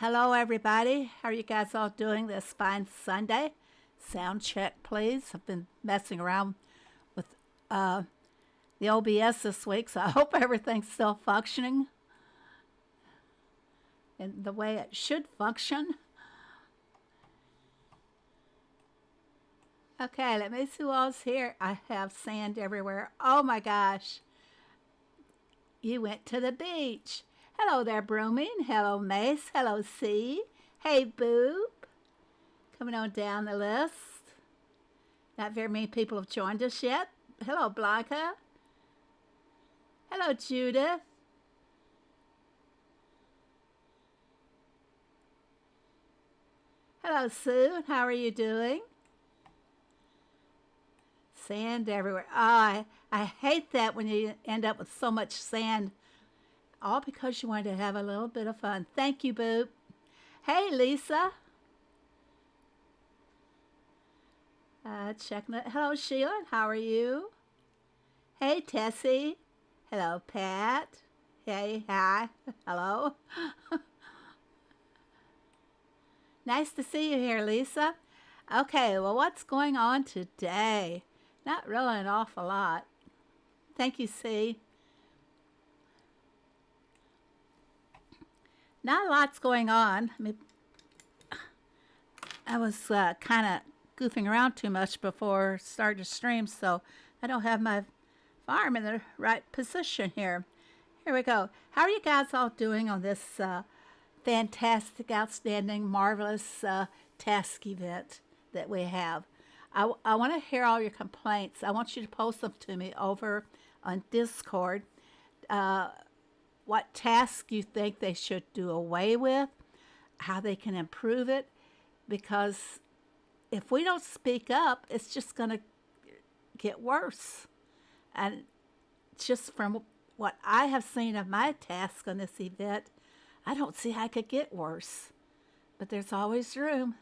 Hello, everybody. How are you guys all doing this fine Sunday? Sound check, please. I've been messing around with the OBS this week, so I hope everything's still functioning in the way it should function. Okay, let me see who else here. I have sand everywhere. Oh my gosh. You went to the beach. Hello there, Brooming. Hello, Mace. Hello, C. Hey, Boop. Coming on down the list. Not very many people have joined us yet. Hello, Blanca. Hello, Judith. Hello, Sue. How are you doing? Sand everywhere. Oh, I hate that when you end up with so much sand. All because you wanted to have a little bit of fun. Thank you, Boop. Hey, Lisa. Checking it. Hello, Sheila. How are you? Hey, Tessie. Hello, Pat. Hey, hi. Hello. Nice to see you here, Lisa. Okay, well, what's going on today? Not really an awful lot. Thank you, C. Not a lot's going on. I was kind of goofing around too much before starting to stream, so I don't have my farm in the right position here. Here we go. How are you guys all doing on this fantastic, outstanding, marvelous task event that we have? I want to hear all your complaints. I want you to post them to me over on Discord. What tasks you think they should do away with, how they can improve it, because if we don't speak up, it's just going to get worse. And just from what I have seen of my task on this event, I don't see how it could get worse. But there's always room.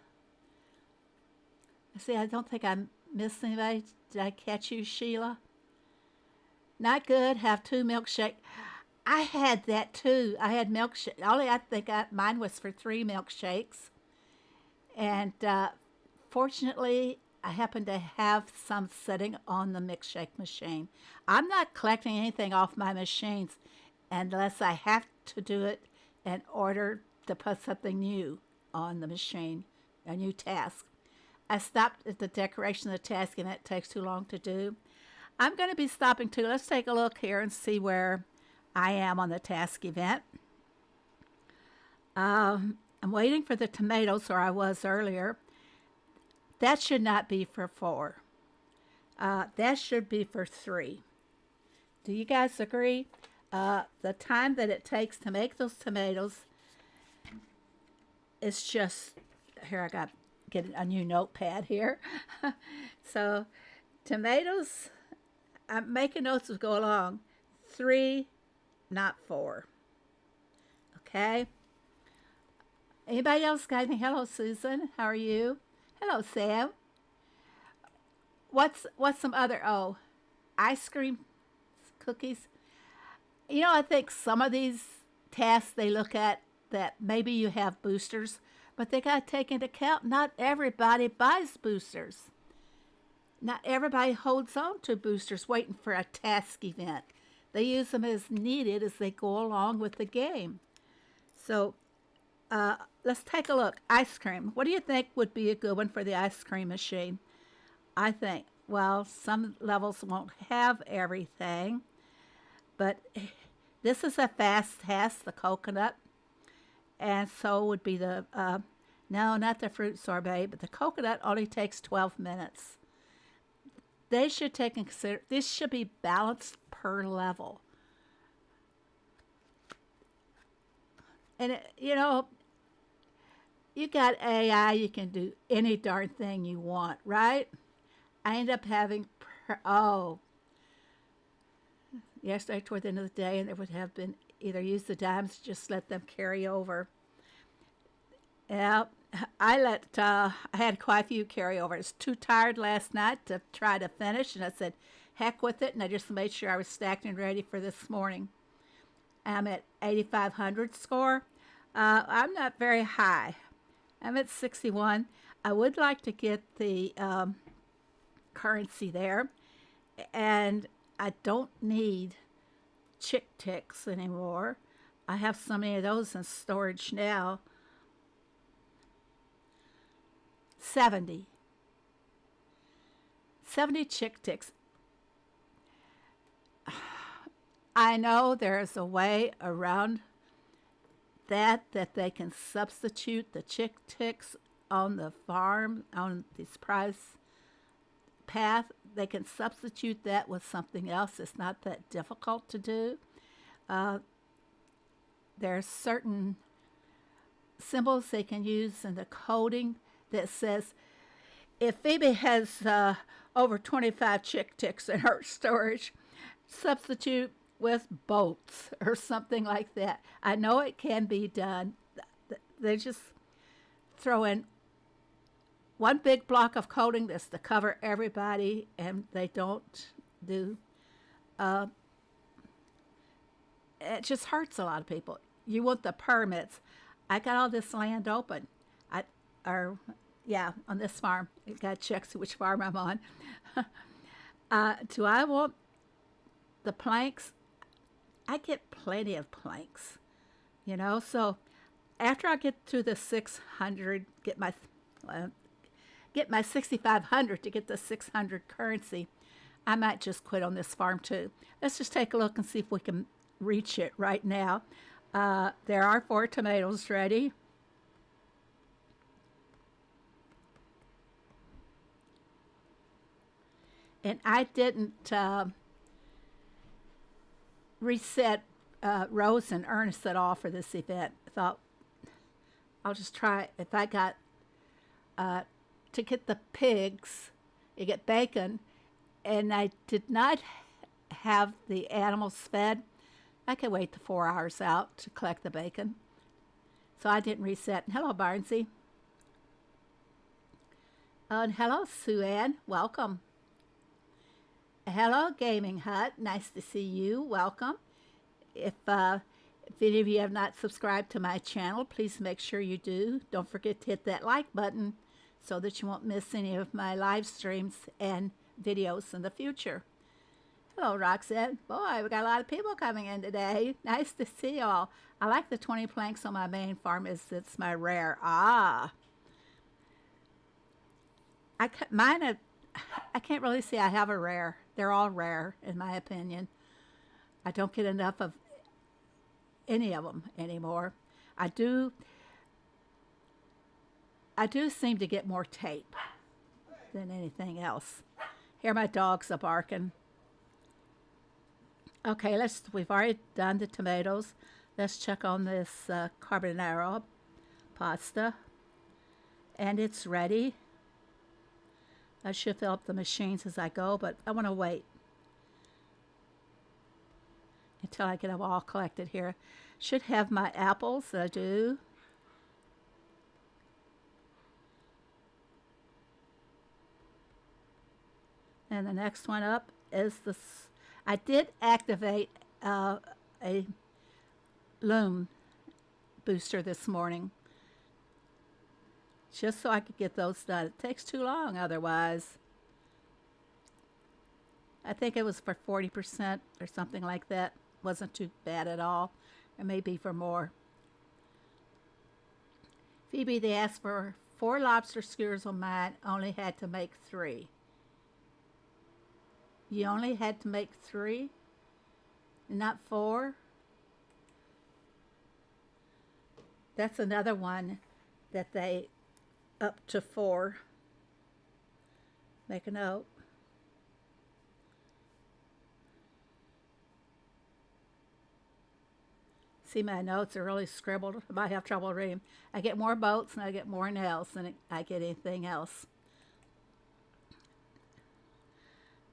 See, I don't think I missed anybody. Did I catch you, Sheila? Not good. Have 2 milkshakes. I had that too. I had milkshake. Only I think mine was for 3 milkshakes. And fortunately, I happen to have some sitting on the milkshake machine. I'm not collecting anything off my machines unless I have to do it in order to put something new on the machine, a new task. I stopped at the decoration of the task, and that takes too long to do. I'm going to be stopping too. Let's take a look here and see where I am on the task event. I'm waiting for the tomatoes, or I was earlier. That should not be for 4. That should be for 3. Do you guys agree? The time that it takes to make those tomatoes is just... Here, I got get a new notepad here. So, tomatoes, I'm making notes as go along. 3, not 4. Okay? Anybody else got anything? Hello, Susan. How are you? Hello, Sam. What's some other, ice cream cookies? You know, I think some of these tasks they look at that maybe you have boosters, but they got to take into account not everybody buys boosters. Not everybody holds on to boosters waiting for a task event. They use them as needed as they go along with the game. So let's take a look. Ice cream. What do you think would be a good one for the ice cream machine? I think, well, some levels won't have everything, but this is a fast task, the coconut. And so would be the, no, not the fruit sorbet, but the coconut only takes 12 minutes. They should take and consider, this should be balanced per level. And, you know, you got AI, you can do any darn thing you want, right? I end up having, yesterday toward the end of the day, and there would have been either use the dimes, just let them carry over. Yeah, I had quite a few carry over. I was too tired last night to try to finish, and I said, heck with it, and I just made sure I was stacked and ready for this morning. I'm at 8,500 score. I'm not very high. I'm at 61. I would like to get the currency there, and I don't need chick ticks anymore. I have so many of those in storage now. 70. 70 chick ticks. I know there's a way around that they can substitute the chick ticks on the farm, on this prize path. They can substitute that with something else. It's not that difficult to do. Uh, there's certain symbols they can use in the coding that says if Phoebe has over 25 chick ticks in her storage, substitute with boats or something like that. I know it can be done. They just throw in one big block of coding that's to cover everybody, and they don't do. Uh, it just hurts a lot of people. You want the permits. I got all this land open. Or yeah, on this farm. I got to check which farm I'm on. Do I want the planks? I get plenty of planks, So after I get to the 600, get my 6,500 to get the 600 currency, I might just quit on this farm too. Let's just take a look and see if we can reach it right now. There are 4 tomatoes ready. And I didn't reset Rose and Ernest at all for this event. I thought I'll just try. If I got to get the pigs, you get bacon, and I did not have the animals fed, I could wait the 4 hours out to collect the bacon. So I didn't reset. Hello, Barnsey. And hello, Sue Ann. Welcome. Hello, Gaming Hut. Nice to see you. Welcome. If any of you have not subscribed to my channel, please make sure you do. Don't forget to hit that like button so that you won't miss any of my live streams and videos in the future. Hello, Roxanne. Boy, we got a lot of people coming in today. Nice to see you all. I like the 20 planks on my main farm. It's my rare. I can't really say I have a rare. They're all rare, in my opinion. I don't get enough of any of them anymore. I do seem to get more tape than anything else. Here my dogs are barking. Okay, we've already done the tomatoes. Let's check on this carbonara pasta. And it's ready. I should fill up the machines as I go, but I want to wait until I get them all collected here. Should have my apples. I do. And the next one up is this. I did activate a loom booster this morning, just so I could get those done. It takes too long otherwise. I think it was for 40% or something like that. Wasn't too bad at all. Or maybe for more. Phoebe, they asked for 4 lobster skewers on mine. Only had to make 3. You only had to make 3? Not 4? That's another one that they up to 4. Make a note. See, my notes are really scribbled. I might have trouble reading. I get more boats and I get more nails than I get anything else.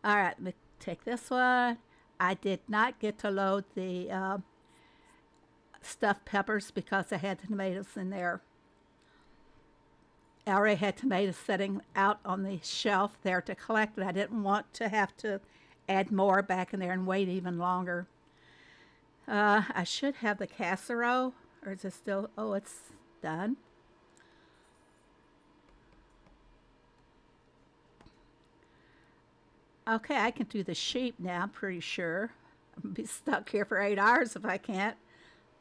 All right, let me take this one. I did not get to load the stuffed peppers because I had the tomatoes in there. I already had tomatoes sitting out on the shelf there to collect, and I didn't want to have to add more back in there and wait even longer. I should have the casserole Or is it still, oh, it's done. Okay, I can do the sheep now, I'm pretty sure. I'll be stuck here for 8 hours if I can't.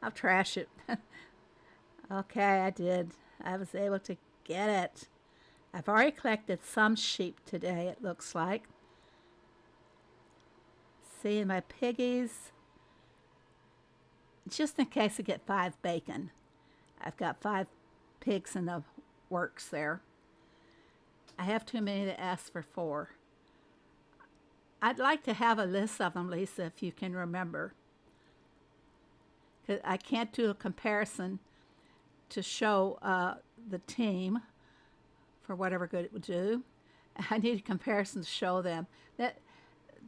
I'll trash it. Okay, I did. I was able to get it. I've already collected some sheep today, it looks like. See, my piggies, just in case I get 5 bacon. I've got 5 pigs in the works there. I have too many to ask for 4. I'd like to have a list of them, Lisa, if you can remember. 'Cause I can't do a comparison to show the team for whatever good it would do. I need a comparison to show them.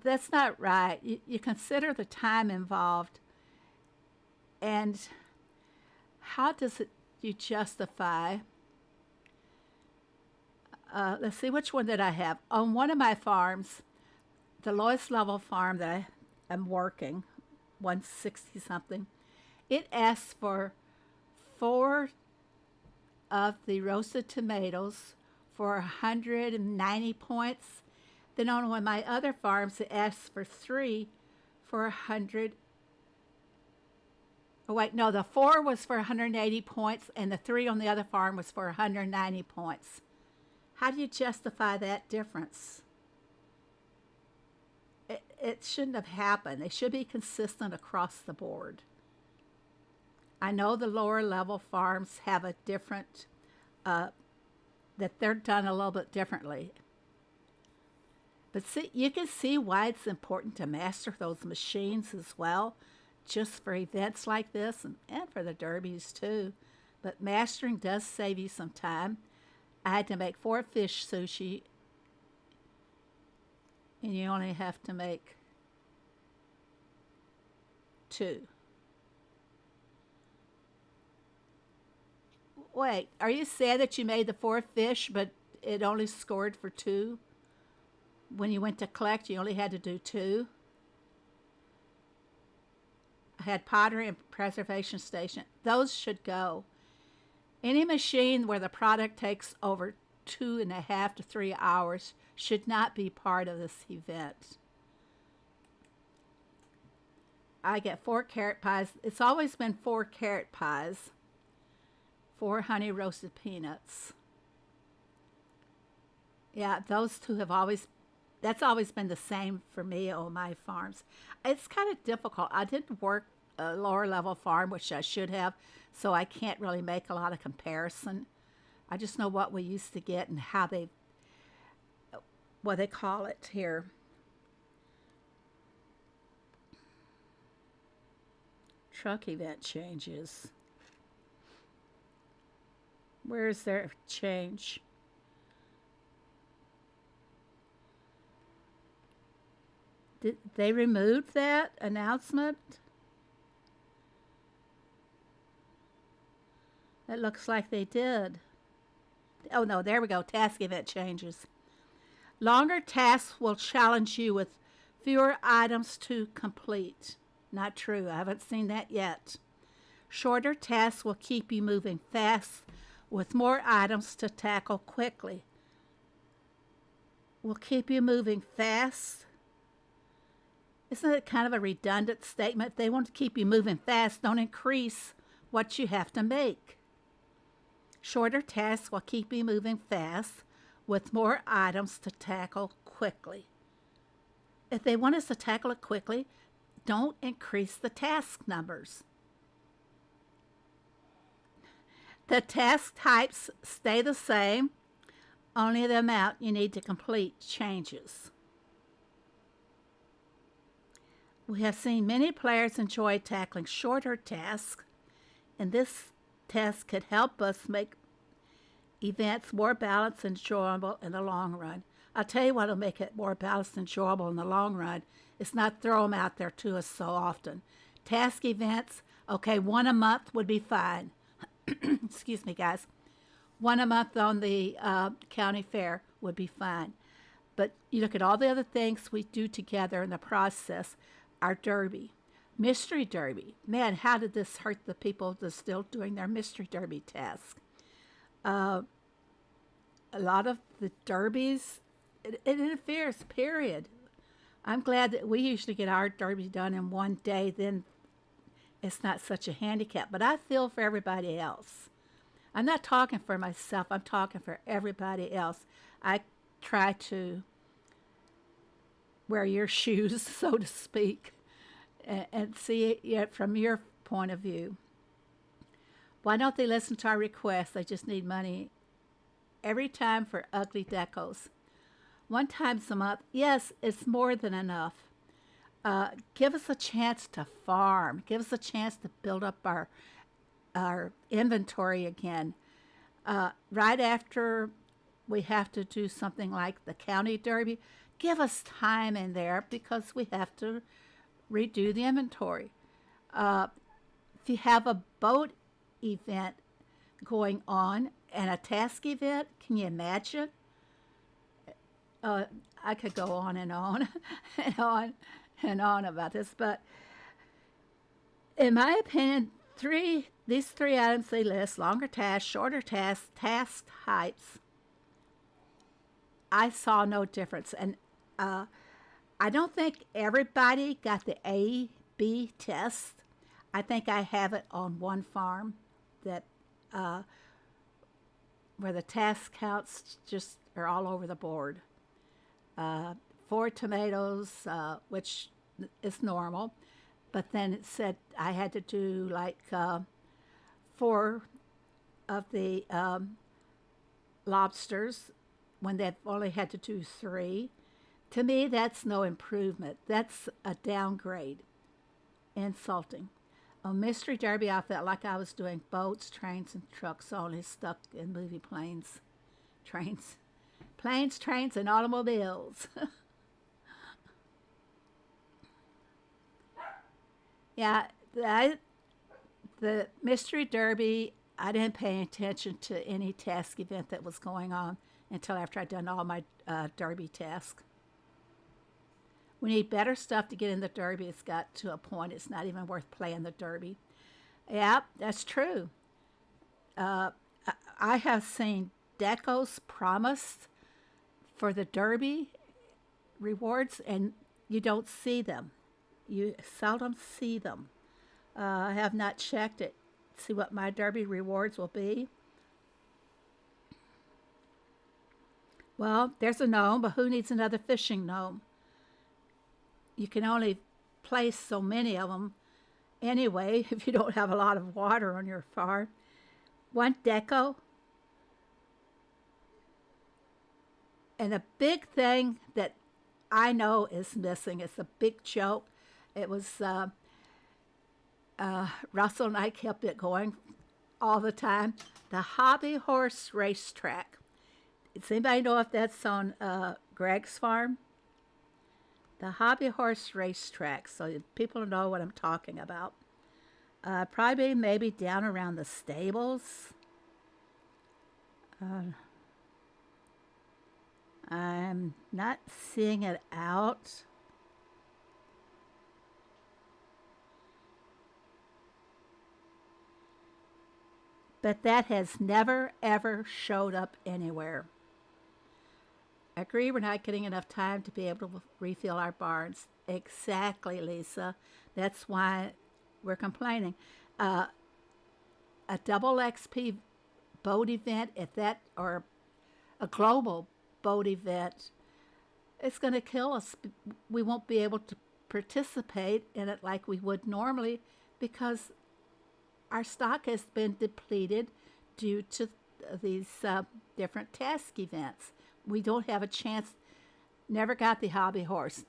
That's not right. You consider the time involved, and how does it you justify? Let's see, which one did I have? On one of my farms, the lowest level farm that I am working, 160 something, it asks for 4 of the roasted tomatoes for 190 points. Then on one of my other farms, it asks for 3 for 100. Oh, wait, no, the 4 was for 180 points, and the 3 on the other farm was for 190 points. How do you justify that difference? It shouldn't have happened. They should be consistent across the board. I know the lower level farms have a different, that they're done a little bit differently. But see, you can see why it's important to master those machines as well, just for events like this and for the derbies too. But mastering does save you some time. I had to make 4 fish sushi, and you only have to make 2. Wait, are you sad that you made the 4 fish, but it only scored for 2? When you went to collect, you only had to do 2? I had pottery and preservation station. Those should go. Any machine where the product takes over 2.5 to 3 hours should not be part of this event. I get 4 carrot pies. It's always been 4 carrot pies, 4 honey roasted peanuts. Yeah, those 2 have always, that's always been the same for me on my farms. It's kind of difficult. I didn't work a lower level farm, which I should have, so I can't really make a lot of comparison. I just know what we used to get and how they, what they call it here. Truck event changes. Where is their change? Did they remove that announcement? It looks like they did. Oh no, there we go. Task event changes. Longer tasks will challenge you with fewer items to complete. Not true. I haven't seen that yet. Shorter tasks will keep you moving fast with more items to tackle quickly. Will keep you moving fast. Isn't it kind of a redundant statement? They want to keep you moving fast. Don't increase what you have to make. Shorter tasks will keep you moving fast with more items to tackle quickly. If they want us to tackle it quickly, don't increase the task numbers. The task types stay the same, only the amount you need to complete changes. We have seen many players enjoy tackling shorter tasks, and this task could help us make events more balanced and enjoyable in the long run. I'll tell you what will make it more balanced and enjoyable in the long run. It's not throw them out there to us so often. Task events, okay, 1 a month would be fine. Excuse me, guys. 1 a month on the county fair would be fine. But you look at all the other things we do together in the process. Our derby. Mystery Derby. Man, how did this hurt the people that's still doing their Mystery Derby task? Uh, a lot of the derbies, it interferes, period. I'm glad that we usually get our derby done in one day, then it's not such a handicap. But I feel for everybody else. I'm not talking for myself, I'm talking for everybody else. I try to wear your shoes, so to speak, and see it from your point of view. Why don't they listen to our requests? They just need money every time for ugly decos. One time a month, yes, it's more than enough. Give us a chance to farm. Give us a chance to build up our inventory again. Right after we have to do something like the county derby, give us time in there because we have to redo the inventory. If you have a boat event going on and a task event, can you imagine? I could go on and on and on and on about this, but in my opinion, these three items they list, longer tasks, shorter tasks, task types, I saw no difference. And I don't think everybody got the A-B test. I think I have it on one farm that where the task counts just are all over the board. 4 tomatoes, which is normal, but then it said I had to do like 4 of the lobsters when they've only had to do 3. To me, that's no improvement. That's a downgrade. Insulting. On Mystery Derby, I felt like I was doing boats, trains, and trucks only, stuck in movie planes. Planes, trains, and automobiles. Yeah, the Mystery Derby, I didn't pay attention to any task event that was going on until after I'd done all my derby tasks. We need better stuff to get in the derby. It's got to a point it's not even worth playing the derby. Yeah, that's true. Uh, I have seen decos promised for the derby rewards, and you don't see them. You seldom see them. I have not checked it. See what my derby rewards will be. Well, there's a gnome, but who needs another fishing gnome? You can only place so many of them anyway if you don't have a lot of water on your farm. One deco. And the big thing that I know is missing, it's a big joke. It was Russell and I kept it going all the time. The Hobby Horse Racetrack. Does anybody know if that's on Greg's farm? The Hobby Horse Racetrack, so people know what I'm talking about. Probably maybe down around the stables. I'm not seeing it out. But that has never, ever showed up anywhere. I agree we're not getting enough time to be able to refill our barns. Exactly, Lisa. That's why we're complaining. A double XP boat event, if that, or a global boat event, it's going to kill us. We won't be able to participate in it like we would normally because our stock has been depleted due to these different task events. We don't have a chance. Never got the hobby horse.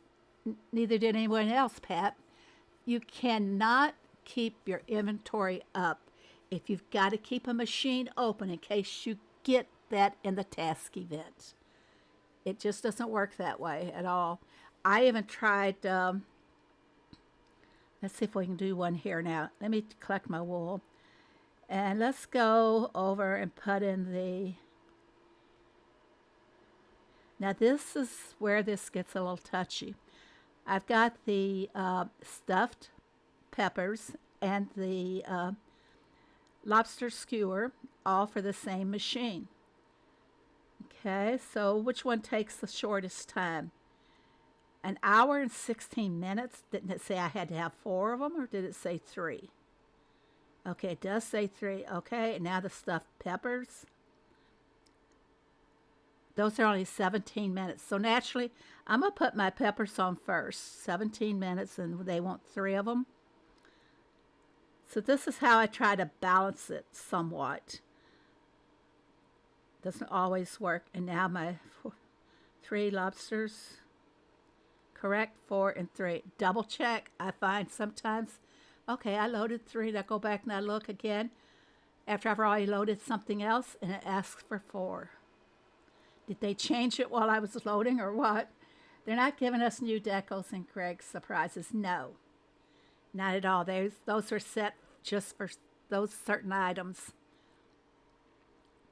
Neither did anyone else, Pat. You cannot keep your inventory up if you've got to keep a machine open in case you get that in the task event. It just doesn't work that way at all. I even tried, let's see if we can do one here now. Let me collect my wool. And let's go over and put in the, now this is where this gets a little touchy. I've got the stuffed peppers and the lobster skewer, all for the same machine. Okay, so which one takes the shortest time? An hour and 16 minutes. Didn't it say I had to have 4 of them, or did it say 3? Okay, it does say 3. Okay, and now the stuffed peppers. Those are only 17 minutes. So naturally, I'm going to put my peppers on first. 17 minutes, and they want 3 of them. So this is how I try to balance it somewhat. Doesn't always work. And now my 3 lobsters. Correct, 4 and 3. Double check. I find sometimes, okay, I loaded 3. And I go back and I look again after I've already loaded something else, and it asks for 4. Did they change it while I was loading or what? They're not giving us new decals and Greg's surprises. No, not at all. Those are set just for those certain items.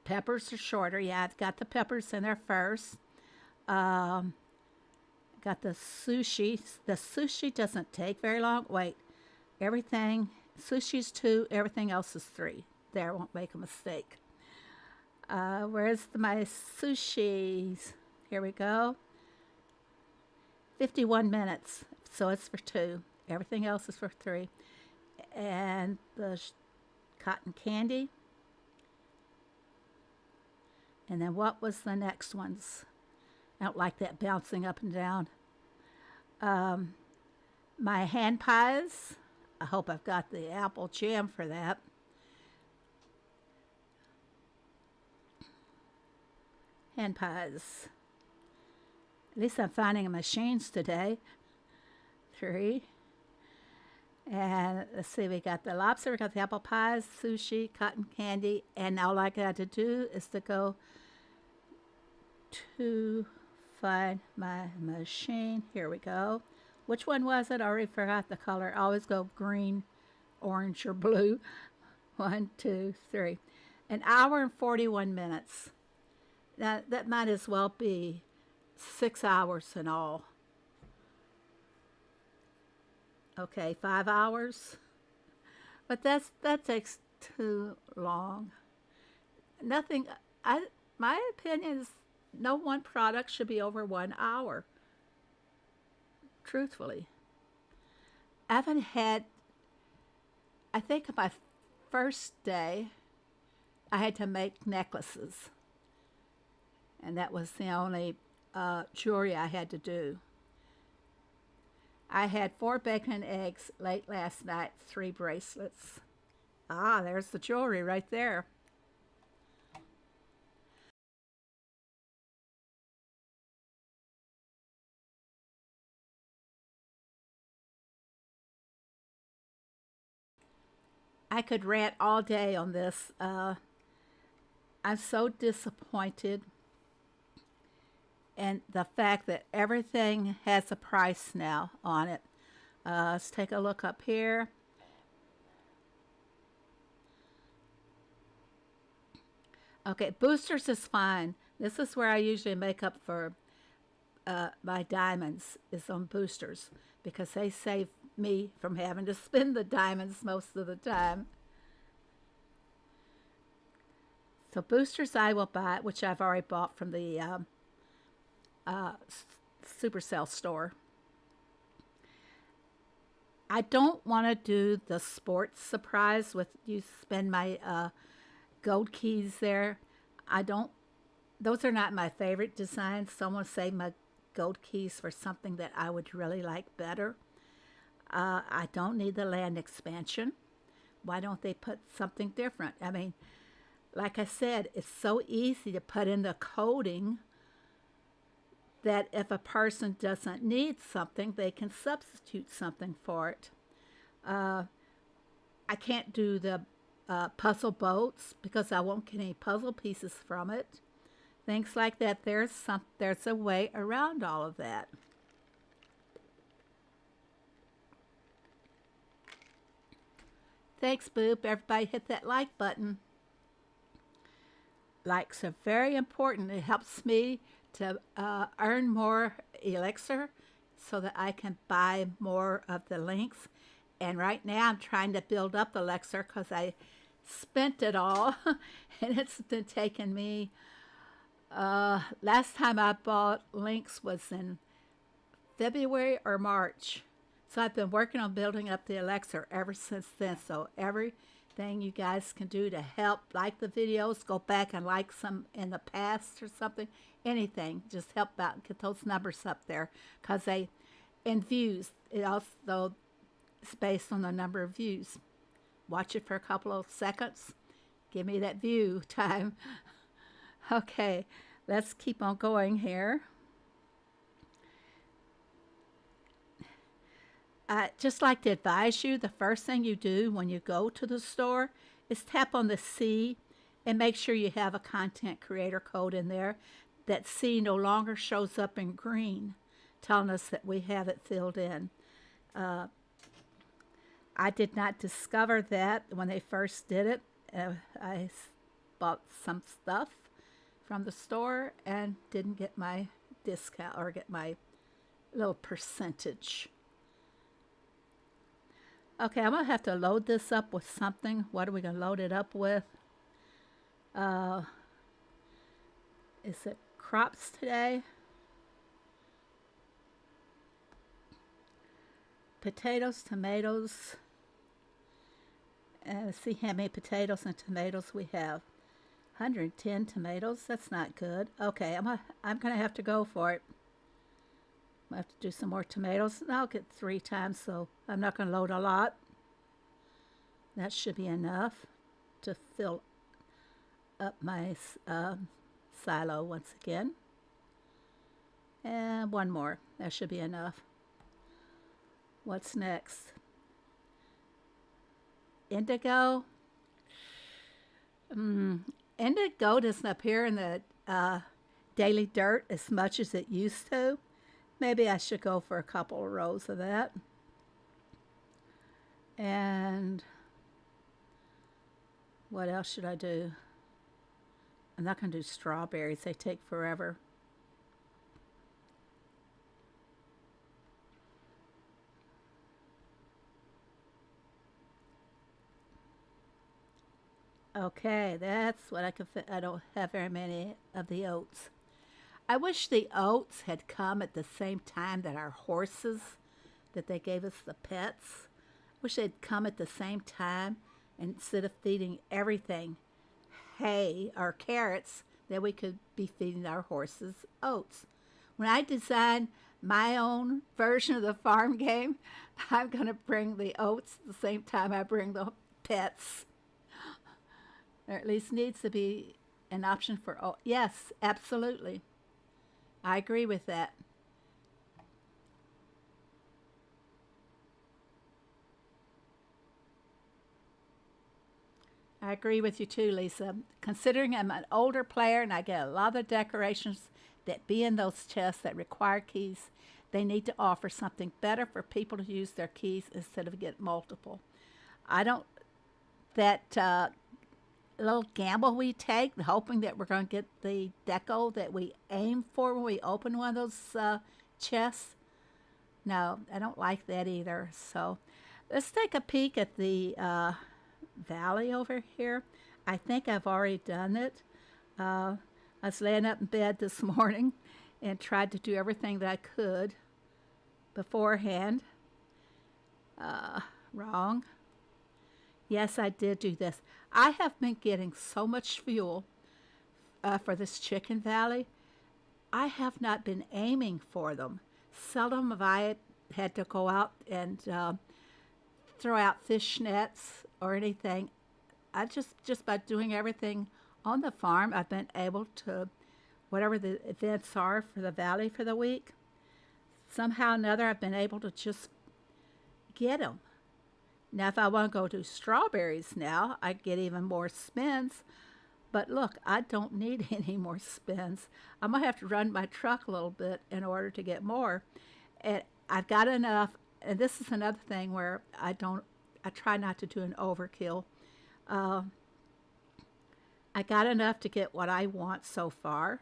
Peppers are shorter. Yeah, I've got the peppers in there first. Got the sushi. The sushi doesn't take very long. Wait, sushi's 2, everything else is 3. There, won't make a mistake. Where's my sushis? Here we go. 51 minutes. So it's for 2. Everything else is for 3. And the cotton candy. And then what was the next ones? I don't like that bouncing up and down. My hand pies. I hope I've got the apple jam for that. Hand pies. At least I'm finding machines today. 3. And let's see, we got the lobster, we got the apple pies, sushi, cotton candy, and all I got to do is to go to find my machine. Here we go. Which one was it? I already forgot the color. I always go green, orange, or blue. 1, 2, 3. An hour and 41 minutes. Now, that might as well be 6 hours in all. Okay, 5 hours. But that takes too long. My opinion is no one product should be over 1 hour. Truthfully. I think my first day, I had to make necklaces. And that was the only jewelry I had to do. I had 4 bacon and eggs late last night, 3 bracelets. Ah, there's the jewelry right there. I could rant all day on this. I'm so disappointed in the fact that everything has a price now on it. Let's take a look up here. Okay, boosters is fine. This is where I usually make up for my diamonds, is on boosters, because they save me from having to spend the diamonds most of the time. So boosters I will buy, which I've already bought from the Supercell store. I don't want to do the sports surprise with you spend my gold keys there. Those are not my favorite designs. Someone saved my gold keys for something that I would really like better. I don't need the land expansion. Why don't they put something different? I mean, like I said, it's so easy to put in the coding that if a person doesn't need something, they can substitute something for it. I can't do the puzzle boats because I won't get any puzzle pieces from it. Things like that. There's a way around all of that. Thanks, Boop. Everybody hit that like button. Likes are very important. It helps me to earn more elixir so that I can buy more of the links. And right now I'm trying to build up the elixir because I spent it all. And it's been taking me, last time I bought links was in February or March. So I've been working on building up the elixir ever since then. So everything you guys can do to help, like the videos, go back and like some in the past or something, anything, just help out, get those numbers up there. Because they, in views, it also is based on the number of views. Watch it for a couple of seconds. Give me that view time. Okay, let's keep on going here. I just like to advise you, the first thing you do when you go to the store is tap on the C and make sure you have a content creator code in there. That C no longer shows up in green, telling us that we have it filled in. I did not discover that when they first did it. I bought some stuff from the store and didn't get my discount or get my little percentage. Okay, I'm going to have to load this up with something. What are we going to load it up with? Is it crops today? Potatoes, tomatoes. Let's see how many potatoes and tomatoes we have. 110 tomatoes. That's not good. Okay, I'm gonna have to go for it. I have to do some more tomatoes. And I'll get 3 times, so I'm not gonna load a lot. That should be enough to fill up my silo once again. And 1 more. That should be enough. What's next? Indigo. Indigo doesn't appear in the daily dirt as much as it used to. Maybe I should go for a couple of rows of that. And what else should I do? I'm not going to do strawberries. They take forever. Okay, that's what I can fit. I don't have very many of the oats. I wish the oats had come at the same time that our horses, that they gave us the pets. Wish they'd come at the same time, and instead of feeding everything hay or carrots, that we could be feeding our horses oats. When I design my own version of the farm game, I'm going to bring the oats at the same time I bring the pets. There at least needs to be an option for oats. Yes, absolutely. I agree with that. I agree with you too, Lisa. Considering I'm an older player and I get a lot of the decorations that be in those chests that require keys, they need to offer something better for people to use their keys instead of get multiple. I don't, that little gamble we take, hoping that we're going to get the deco that we aim for when we open one of those chests. No, I don't like that either. So let's take a peek at the valley over here. I think I've already done it. I was laying up in bed this morning and tried to do everything that I could beforehand. Wrong. Yes, I did do this. I have been getting so much fuel for this chicken valley. I have not been aiming for them. Seldom have I had to go out and throw out fish nets or anything. I just by doing everything on the farm, I've been able to, whatever the events are for the valley for the week, somehow or another I've been able to just get them. Now, if I want to go do strawberries now, I get even more spins. But look, I don't need any more spins. I'm going to have to run my truck a little bit in order to get more. And I've got enough. And this is another thing where I try not to do an overkill. I got enough to get what I want so far.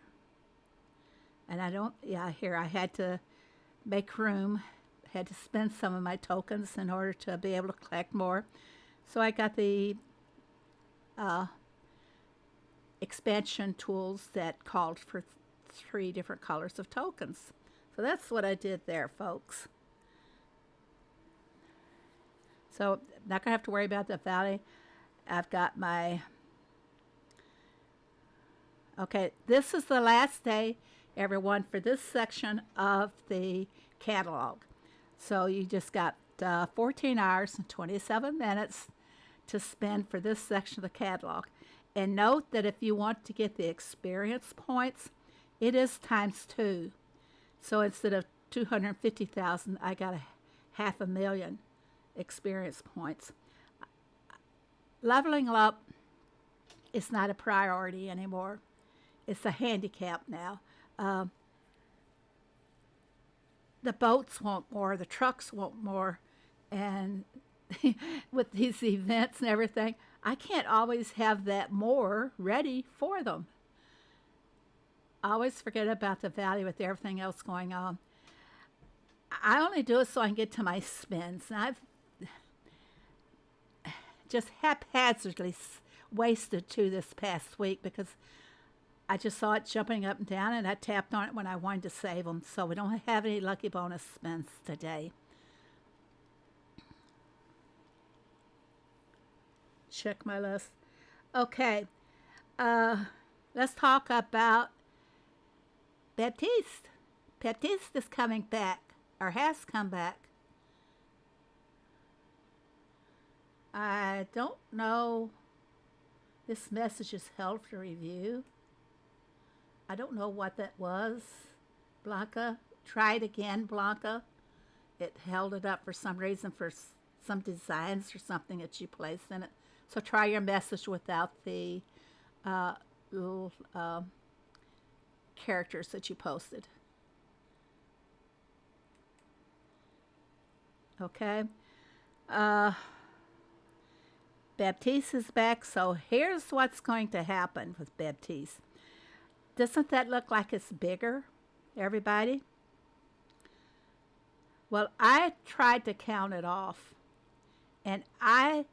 And I don't, yeah, here I had to make room, had to spend some of my tokens in order to be able to collect more. So I got the expansion tools that called for 3 different colors of tokens. So that's what I did there, folks. So I'm not going to have to worry about the value. I've got my... Okay, this is the last day, everyone, for this section of the catalog. So you just got 14 hours and 27 minutes to spend for this section of the catalog. And note that if you want to get the experience points, it is ×2. So instead of 250,000, I got 500,000 experience points. Leveling up is not a priority anymore. It's a handicap now. The boats want more, the trucks want more, and with these events and everything, I can't always have that more ready for them. I always forget about the value with everything else going on. I only do it so I can get to my spins, and I've just haphazardly wasted 2 this past week because I just saw it jumping up and down, and I tapped on it when I wanted to save them. So we don't have any lucky bonus spins today. Check my list. Okay, let's talk about Baptiste. Baptiste is coming back, or has come back. I don't know. This message is held for review. I don't know what that was. Blanca, try it again, Blanca. It held it up for some reason for some designs or something that you placed in it. So try your message without the little characters that you posted. Okay. Baptiste is back, so here's what's going to happen with Baptiste. Doesn't that look like it's bigger, everybody? Well, I tried to count it off, and I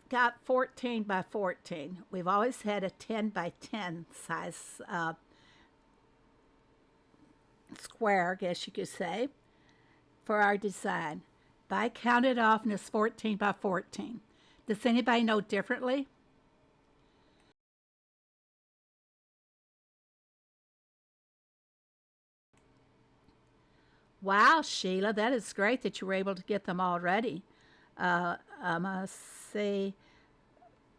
got 14 by 14. We've always had a 10 by 10 size square, I guess you could say, for our design. But I counted off, and it's 14 by 14. Does anybody know differently? Wow, Sheila, that is great that you were able to get them already. I must say,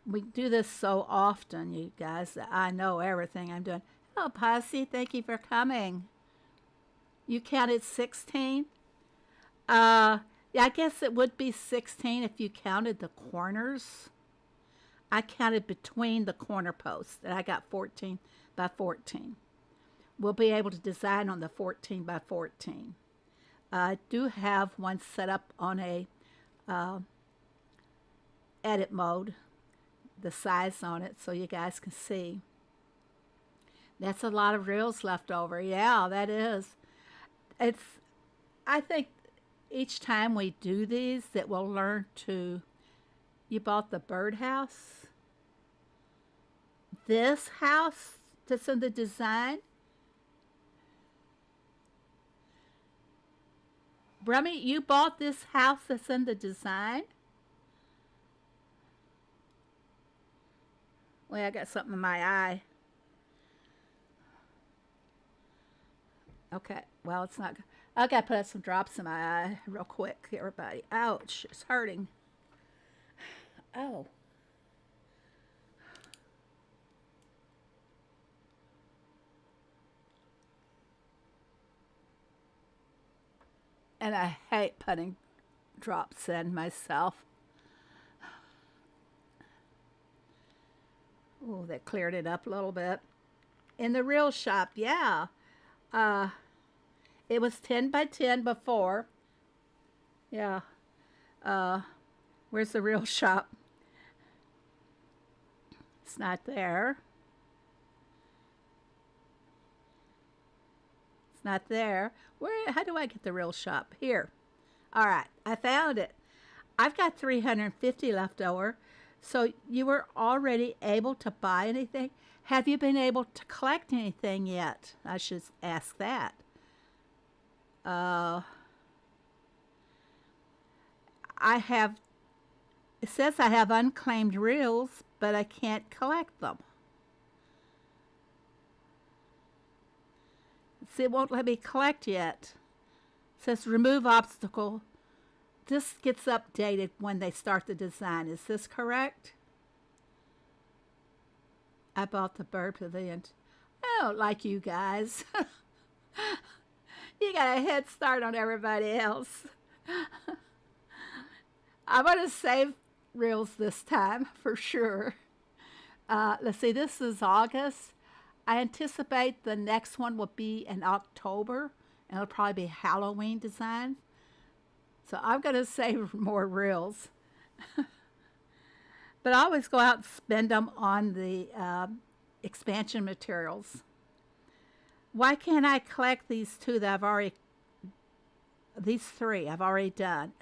we do this so often, you guys, that I know everything I'm doing. Hello, Posse, thank you for coming. You counted 16? Yeah, I guess it would be 16 if you counted the corners. I counted between the corner posts, and I got 14 by 14. We'll be able to design on the 14 by 14. I do have one set up on a edit mode, the size on it, so you guys can see. That's a lot of reels left over. Yeah, that is. I think each time we do these that we'll learn to... You bought the birdhouse? This house that's in the design? Brummy, you bought this house that's in the design? Wait, I got something in my eye. Okay, well, it's not... I got to put some drops in my eye real quick, everybody. Ouch, it's hurting. Oh. And I hate putting drops in myself. Oh, that cleared it up a little bit. In the real shop, yeah. It was 10 by 10 before. Yeah. Where's the real shop? It's not there. It's not there. Where? How do I get the real shop? Here. All right, I found it. I've got 350 left over. So you were already able to buy anything? Have you been able to collect anything yet? I should ask that. Uh, I have, it says I have unclaimed reels, but I can't collect them. See, it won't let me collect yet. It says remove obstacle. This gets updated when they start the design. Is this correct? I bought the bird pavilion. I don't like you guys. You got a head start on everybody else. I'm going to save reels this time for sure. Let's see, this is August. I anticipate the next one will be in October, and it'll probably be Halloween design. So I'm going to save more reels. But I always go out and spend them on the expansion materials. Why can't I collect these two that I've already, these three I've already done?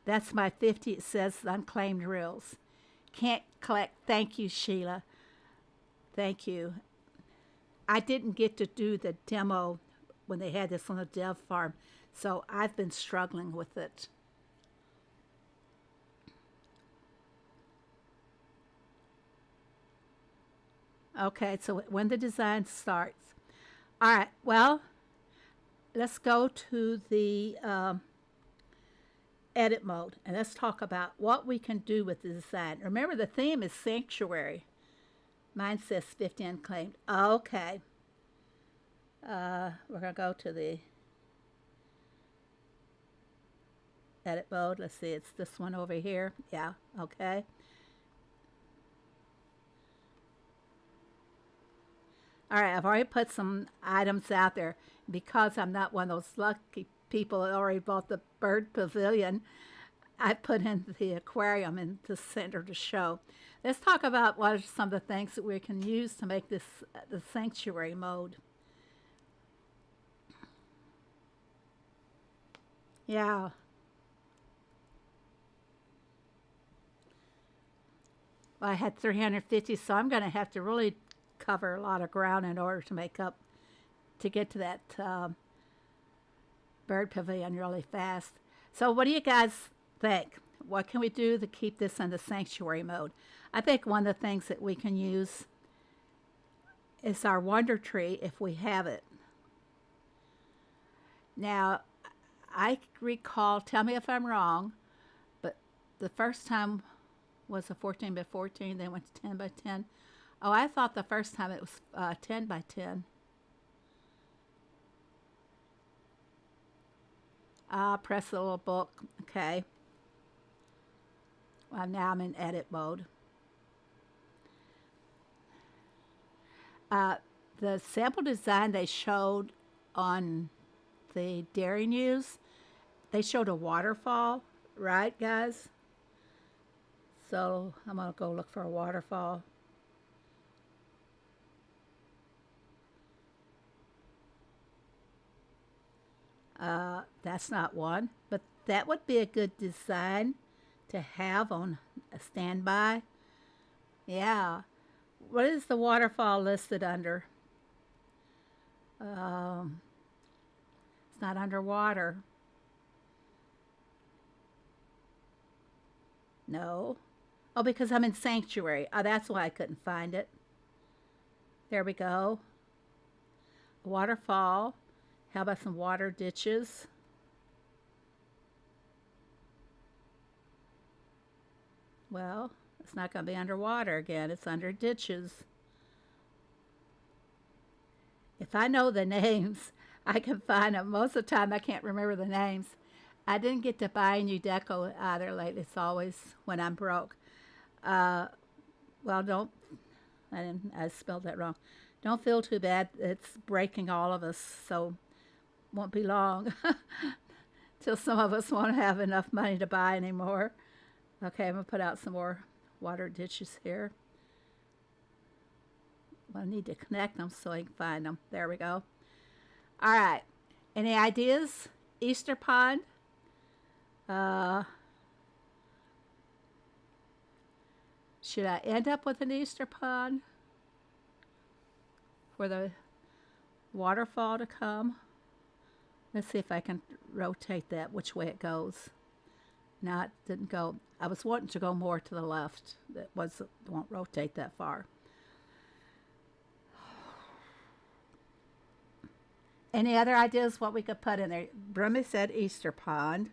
That's my 50, it says unclaimed reels. Can't collect, thank you, Sheila. Thank you. I didn't get to do the demo when they had this on the dev farm, so I've been struggling with it. Okay, so when the design starts. All right, well, let's go to the edit mode, and let's talk about what we can do with the design. Remember, the theme is sanctuary. Mine says 50 unclaimed. Okay. We're going to go to the edit mode. Let's see, it's this one over here. Yeah, okay. All right, I've already put some items out there. Because I'm not one of those lucky people that already bought the bird pavilion, I put in the aquarium in the center to show. Let's talk about what are some of the things that we can use to make this the sanctuary mode. Yeah. Well, I had 350, so I'm going to have to really cover a lot of ground in order to make up, to get to that bird pavilion really fast. So what do you guys think? What can we do to keep this in the sanctuary mode? I think one of the things that we can use is our wonder tree if we have it. Now, I recall, tell me if I'm wrong, but the first time was a 14 by 14, then went to 10 by 10. Oh, I thought the first time it was 10 by 10. Press the little book. Okay. Well, now I'm in edit mode. The sample design they showed on the Dairy News, they showed a waterfall, right, guys? So I'm going to go look for a waterfall. That's not one, but that would be a good design to have on a standby. Yeah. What is the waterfall listed under? It's not underwater. No. Oh, because I'm in sanctuary. Oh, that's why I couldn't find it. There we go. Waterfall. How about some water ditches? Well, it's not going to be underwater again. It's under ditches. If I know the names, I can find them. Most of the time, I can't remember the names. I didn't get to buy new deco either lately. It's always when I'm broke. Well, don't, I spelled that wrong. Don't feel too bad. It's breaking all of us, so won't be long till some of us won't have enough money to buy anymore. Okay, I'm going to put out some more water ditches here. Well, I need to connect them so I can find them. There we go. All right. Any ideas? Easter pond. Uh, should I end up with an Easter pond for the waterfall to come? Let's see if I can rotate that, which way it goes. No, it didn't go. I was wanting to go more to the left. Won't rotate that far. Any other ideas what we could put in there? Brummy said Easter pond.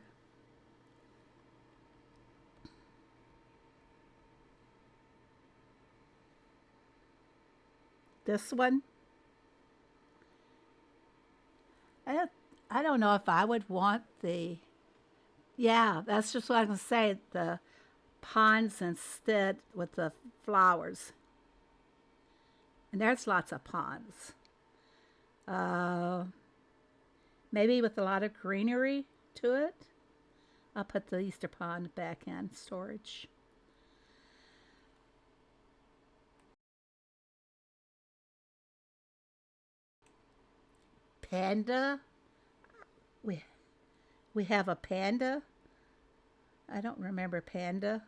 This one. I don't know if I would want the. Yeah, that's just what I was going to say. The ponds instead with the flowers. And there's lots of ponds. Uh, Maybe with a lot of greenery to it. I'll put the Easter pond back in storage. Panda. We we have a panda. I don't remember panda.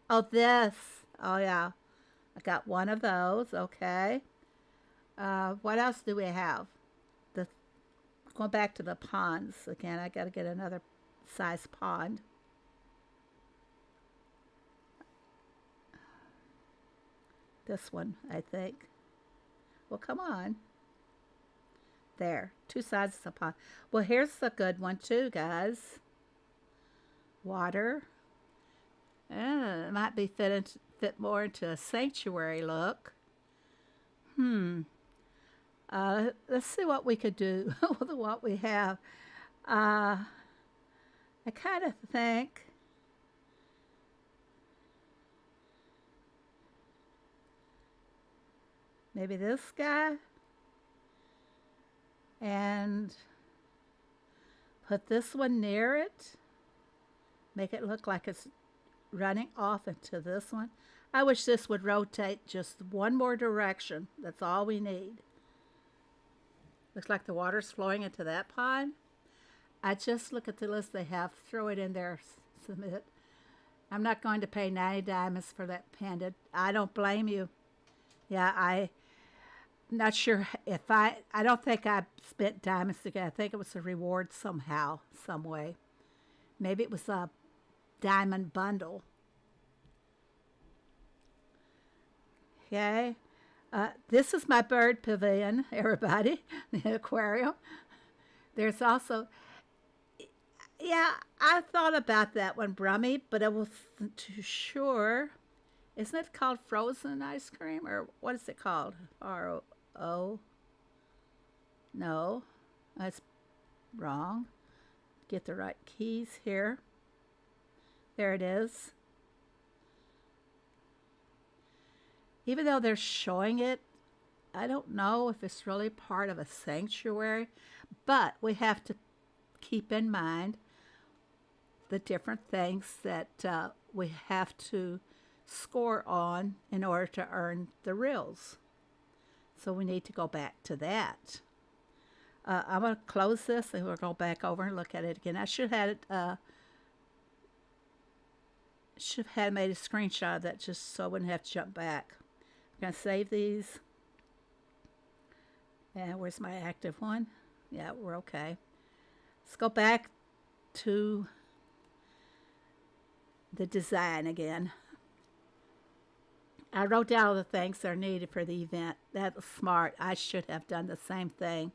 Oh, this. Oh yeah, I got one of those. Okay. What else do we have? The Going back to the ponds again. I got to get another size pond. This one, I think. Well, come on. There, two sizes of pond. Well, here's a good one too, guys. Water. It might be fit more into a sanctuary look. Hmm. Let's see what we could do with what we have. Uh, I kind of think maybe this guy and put this one near it. Make it look like it's running off into this one. I wish this would rotate just one more direction. That's all we need. Looks like the water's flowing into that pond. I just look at the list they have. Throw it in there. Submit. I'm not going to pay 90 diamonds for that panda. I don't blame you. Yeah, I'm not sure if I don't think I spent diamonds to get. I think it was a reward somehow, some way. Maybe it was a diamond bundle. Okay. This is my bird pavilion, everybody, the aquarium. There's also, yeah, I thought about that one, Brummy, but I wasn't too sure. Isn't it called frozen ice cream, or what is it called? R-O? No, that's wrong. Get the right keys here. There it is. Even though they're showing it, I don't know if it's really part of a sanctuary, but we have to keep in mind the different things that we have to score on in order to earn the reels. So we need to go back to that. I'm going to close this and we'll go back over and look at it again. I should have made a screenshot of that just so I wouldn't have to jump back. I'm going to save these. And where's my active one? Yeah, we're okay. Let's go back to the design again. I wrote down all the things that are needed for the event. That was smart. I should have done the same thing.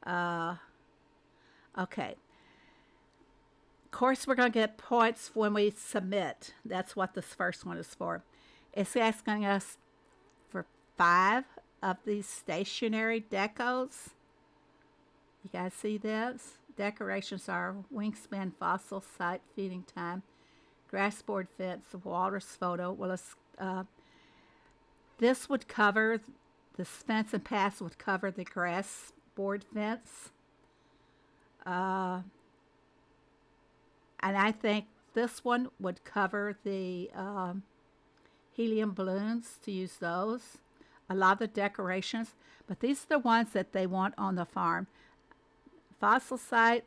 Okay. Of course, we're going to get points when we submit. That's what this first one is for. It's asking us for 5 of these stationary decos. You guys see this? Decorations are wingspan, fossil site, feeding time, grass board fence, walrus photo. Well, this would cover, this fence and paths would cover the grass board fence. And I think this one would cover the helium balloons, to use those. A lot of the decorations, but these are the ones that they want on the farm. fossil site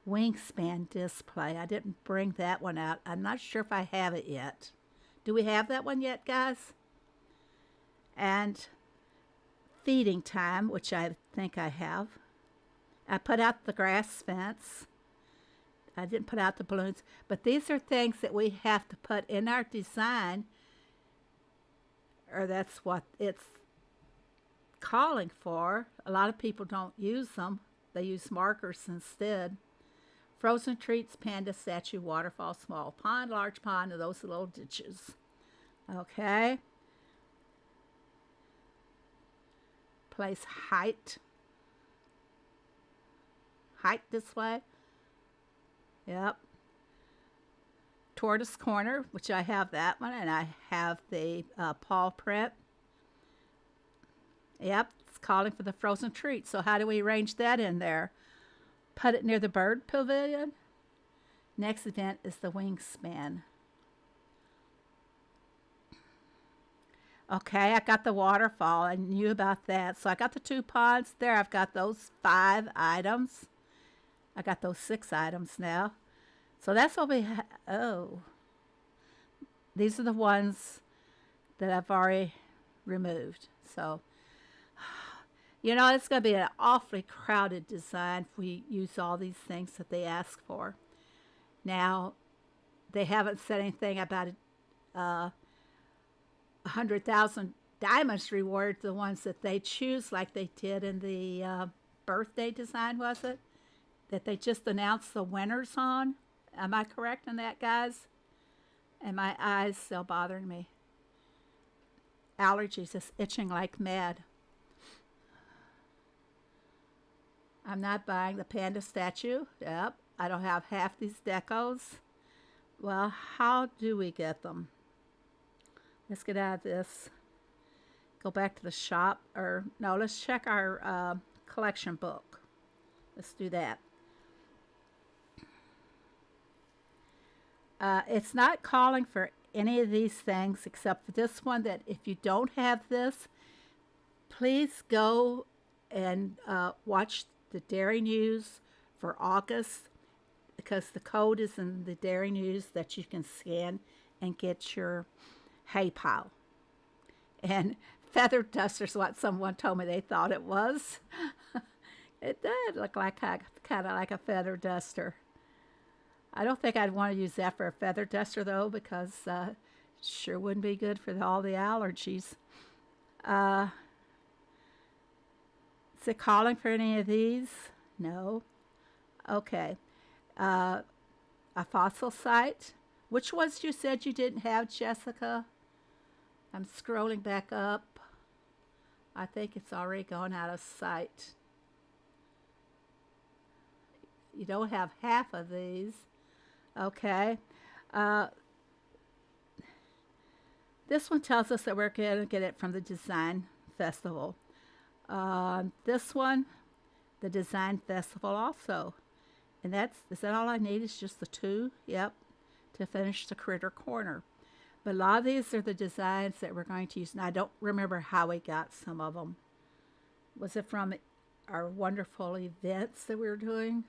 wingspan display. I didn't bring that one out. I'm not sure if I have it yet. Do we have that one yet, guys? And feeding time, which I think I have. I put out the grass fence. I didn't put out the balloons, but these are things that we have to put in our design, or that's what it's calling for. A lot of people don't use them. They use markers instead. Frozen treats, panda statue, waterfall, small pond, large pond, and those little ditches. Okay. Place height display. Yep. Tortoise corner, which I have that one, and I have the paw print. Yep, it's calling for the frozen treat. So how do we arrange that in there? Put it near the bird pavilion. Next event is the wingspan. Okay, I got the waterfall. I knew about that. So I got the 2 ponds there. I've got those 5 items. I got those 6 items now. So that's what we have. Oh. These are the ones that I've already removed. So, you know, it's going to be an awfully crowded design if we use all these things that they ask for. Now, they haven't said anything about 100,000 diamonds reward, the ones that they choose, like they did in the birthday design, was it? That they just announced the winners on. Am I correct in that, guys? And my eyes still bothering me. Allergies is itching like mad. I'm not buying the panda statue. Yep, I don't have half these decos. Well, how do we get them? Let's get out of this. Go back to the shop. Or, no, let's check our collection book. Let's do that. It's not calling for any of these things except for this one, that if you don't have this, please go and watch the Dairy News for August, because the code is in the Dairy News that you can scan and get your hay pile. And feather duster's what someone told me they thought it was. It did look like kind of like a feather duster. I don't think I'd want to use that for a feather duster, though, because it sure wouldn't be good for all the allergies. Is it calling for any of these? No. Okay. A fossil site. Which ones you said you didn't have, Jessica? I'm scrolling back up. I think it's already gone out of sight. You don't have half of these. Okay. This one tells us that we're going to get it from the Design Festival. This one, the Design Festival also. And is that all I need is just the 2? Yep. To finish the critter corner. But a lot of these are the designs that we're going to use. And I don't remember how we got some of them. Was it from our wonderful events that we were doing?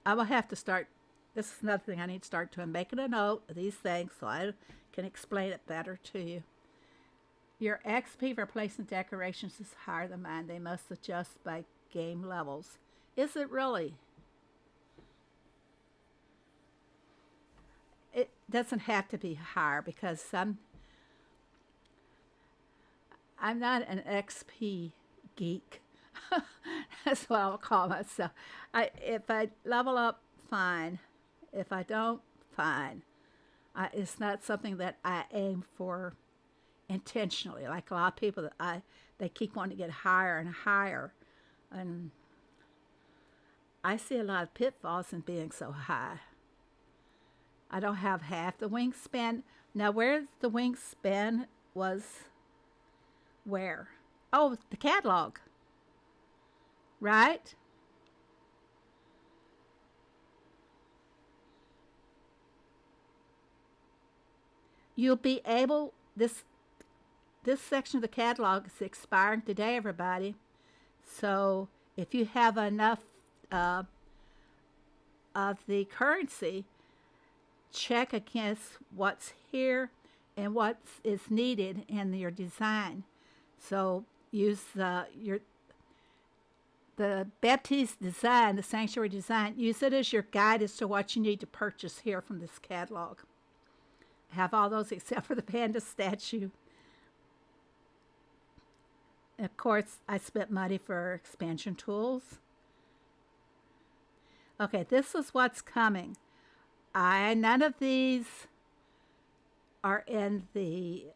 I will have to start. This is another thing I need to start doing. Making a note of these things so I can explain it better to you. Your XP for placing decorations is higher than mine. They must adjust by game levels. Is it really? It doesn't have to be higher, because I'm not an XP geek. That's what I'll call myself. If I level up, fine. If I don't, fine. It's not something that I aim for intentionally. Like a lot of people, they keep wanting to get higher and higher. And I see a lot of pitfalls in being so high. I don't have half the wingspan. Now, where the wingspan was, where? Oh, the catalog. Right? You'll be able, this section of the catalog is expiring today, everybody. So if you have enough uh, of the currency, check against what's here and what is needed in your design. So use the Baptiste design, the sanctuary design. Use it as your guide as to what you need to purchase here from this catalog. I have all those except for the panda statue. And of course, I spent money for expansion tools. Okay, this is what's coming. None of these are in the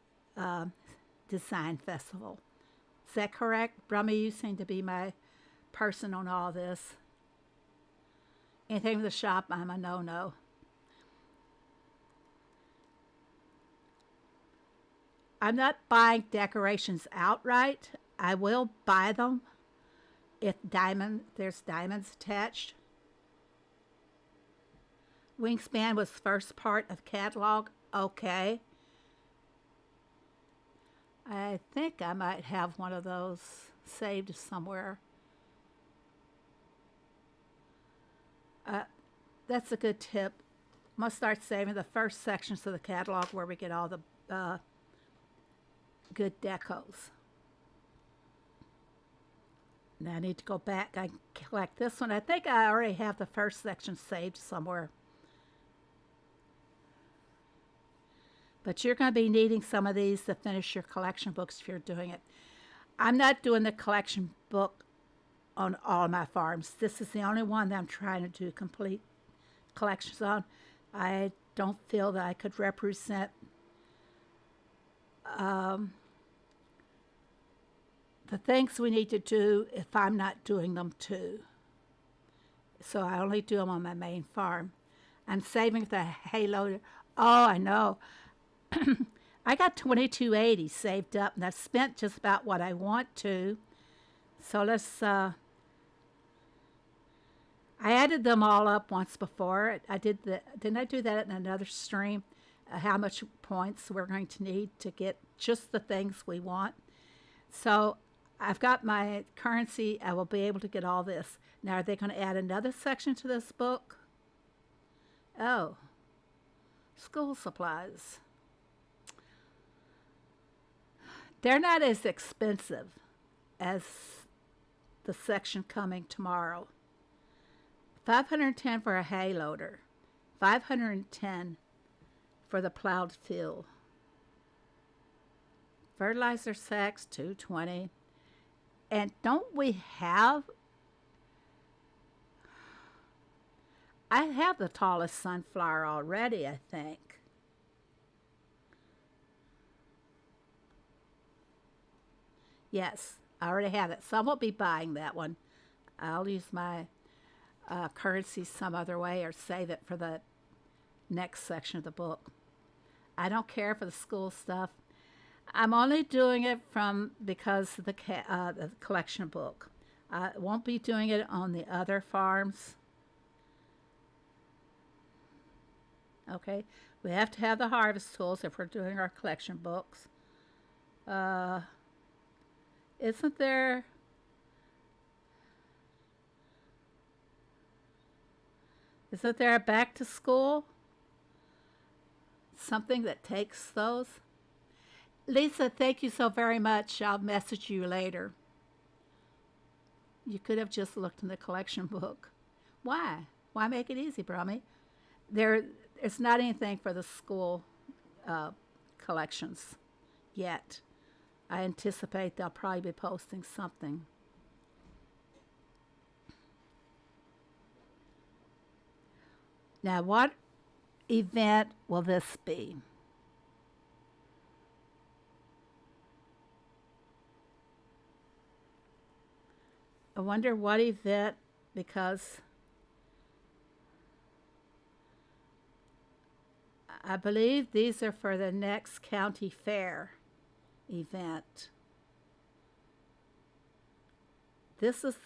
design festival. Is that correct? Brummy, you seem to be my person on all this. Anything with the shop, I'm a no-no. I'm not buying decorations outright. I will buy them if there's diamonds attached. Wingspan was first part of catalog. Okay. I think I might have one of those saved somewhere. That's a good tip. I'm going to start saving the first sections of the catalog where we get all the good decos. Now I need to go back. I collect this one. I think I already have the first section saved somewhere. But you're going to be needing some of these to finish your collection books if you're doing it. I'm not doing the collection book on all my farms. This is the only one that I'm trying to do complete collections on. I don't feel that I could represent the things we need to do if I'm not doing them too. So I only do them on my main farm. I'm saving the halo. Oh, I know. I got 2280 saved up, and I've spent just about what I want to. So let's. I added them all up once before. Didn't I do that in another stream? How much points we're going to need to get just the things we want. So I've got my currency. I will be able to get all this. Now, are they going to add another section to this book? Oh, school supplies. They're not as expensive as the section coming tomorrow. $510 for a hay loader. $510 for the plowed field. Fertilizer sacks, $220. And don't we have... I have the tallest sunflower already, I think. Yes, I already have it. So I won't be buying that one. I'll use my currency some other way or save it for the next section of the book. I don't care for the school stuff. I'm only doing it because of the collection book. I won't be doing it on the other farms. Okay, we have to have the harvest tools if we're doing our collection books. Isn't there a back to school? Something that takes those? Lisa, thank you so very much. I'll message you later. You could have just looked in the collection book. Why? Why make it easy, Brummy? It's not anything for the school collections yet. I anticipate they'll probably be posting something. Now, what event will this be? I wonder what event, because I believe these are for the next county fair event. This is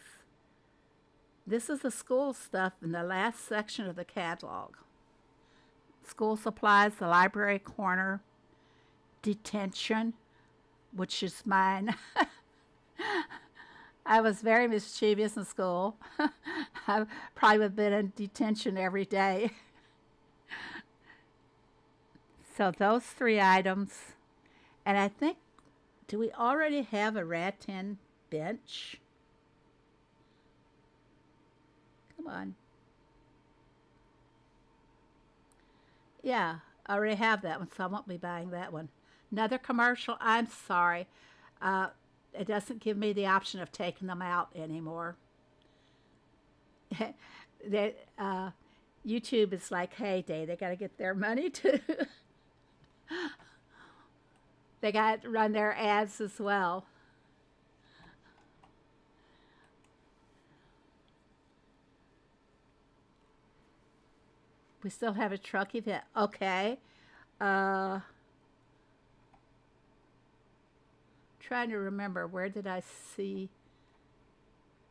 the school stuff in the last section of the catalog. School supplies, the library corner, detention, which is mine. I was very mischievous in school. I probably would have been in detention every day. So those three items. And I think, do we already have a rattan bench? Come on. Yeah, I already have that one, so I won't be buying that one. Another commercial. I'm sorry. Uh, it doesn't give me the option of taking them out anymore. that YouTube is like, hey, day, they got to get their money too. They got to run their ads as well. We still have a truck event. Okay. Uh, Trying to remember, where did I see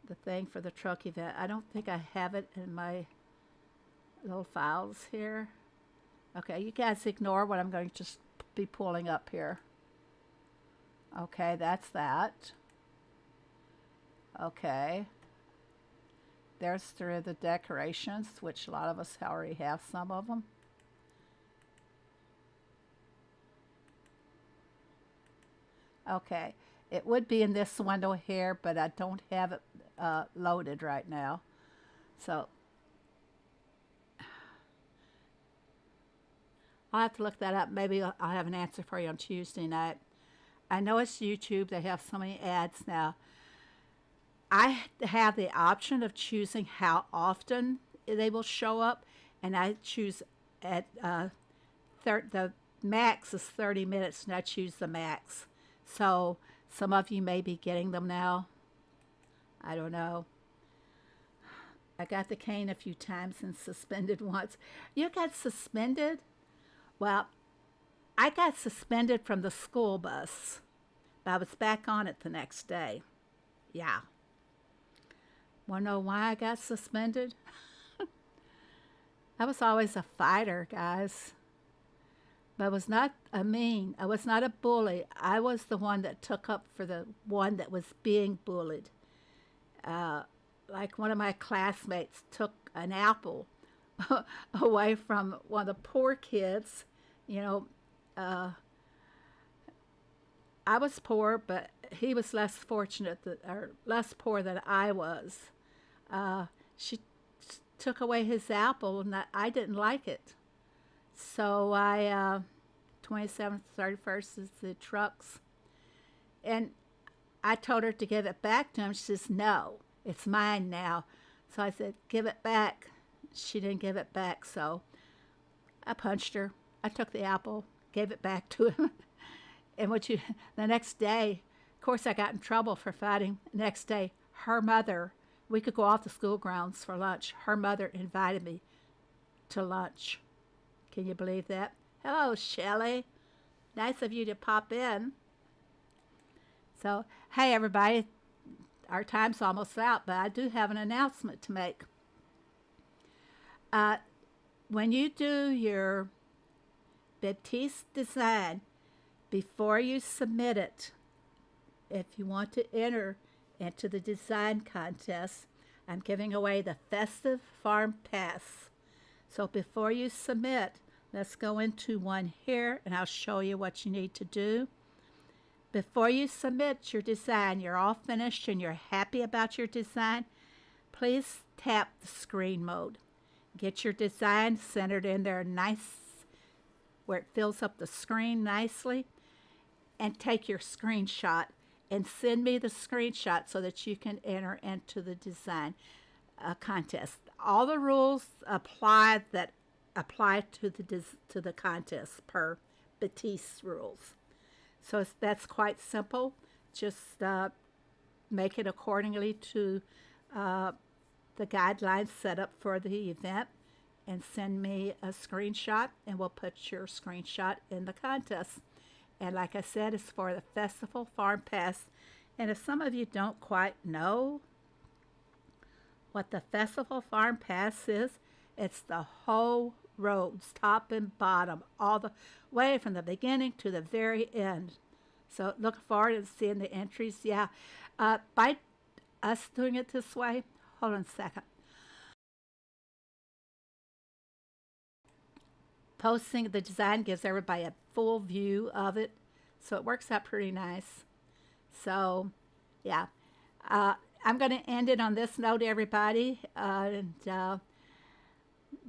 the thing for the truck event? I don't think I have it in my little files here. Okay, you guys ignore what I'm going to just be pulling up here. Okay, that's that. Okay. There's through the decorations, which a lot of us already have some of them. Okay, it would be in this window here, but I don't have it loaded right now. So I'll have to look that up. Maybe I'll have an answer for you on Tuesday night. I know it's YouTube. They have so many ads now. I have the option of choosing how often they will show up, and I choose at the max is 30 minutes, and I choose the max. So some of you may be getting them now. I don't know. I got the cane a few times and suspended once. You got suspended? Well, I got suspended from the school bus, but I was back on it the next day. Yeah. Want to know why I got suspended? I was always a fighter, guys. But I was not a mean. I was not a bully. I was the one that took up for the one that was being bullied. Uh, like one of my classmates took an apple away from one of the poor kids. You know, uh, I was poor, but he was less fortunate or less poor than I was. She took away his apple, and I didn't like it. So 27th, 31st is the trucks. And I told her to give it back to him. She says, no, it's mine now. So I said, give it back. She didn't give it back, so I punched her. I took the apple, gave it back to him. And the next day, of course, I got in trouble for fighting. The next day, her mother, we could go off the school grounds for lunch. Her mother invited me to lunch. Can you believe that? Hello, Shelley. Nice of you to pop in. So, hey, everybody. Our time's almost out, but I do have an announcement to make. When you do your Baptiste design, before you submit it, if you want to enter into the design contest, I'm giving away the Festive Farm Pass. So before you submit, let's go into one here, and I'll show you what you need to do. Before you submit your design, you're all finished and you're happy about your design, please tap the screen mode. Get your design centered in there nice, where it fills up the screen nicely, and take your screenshot and send me the screenshot so that you can enter into the design contest. All the rules apply to the contest per Baptiste rules. So that's quite simple. Just make it accordingly to the guidelines set up for the event, and send me a screenshot, and we'll put your screenshot in the contest. And like I said, it's for the Festival Farm Pass. And if some of you don't quite know what the Festival Farm Pass is, it's the whole roads, top and bottom, all the way from the beginning to the very end. So look forward to seeing the entries. Yeah, by us doing it this way. Hold on a second. Posting the design gives everybody a full view of it, so it works out pretty nice. So, yeah, uh, I'm going to end it on this note, everybody, and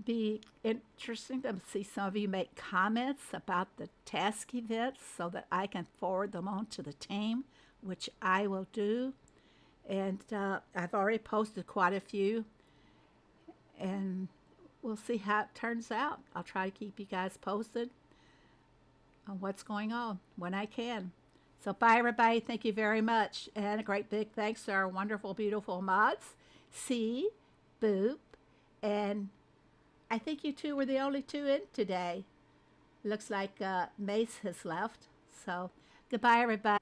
be interesting to see some of you make comments about the task events so that I can forward them on to the team, which I will do. And I've already posted quite a few, and we'll see how it turns out. I'll try to keep you guys posted on what's going on when I can. So, bye, everybody. Thank you very much. And a great big thanks to our wonderful, beautiful mods, C, Boop, and I think you two were the only two in today. Looks like Mace has left. So, goodbye, everybody.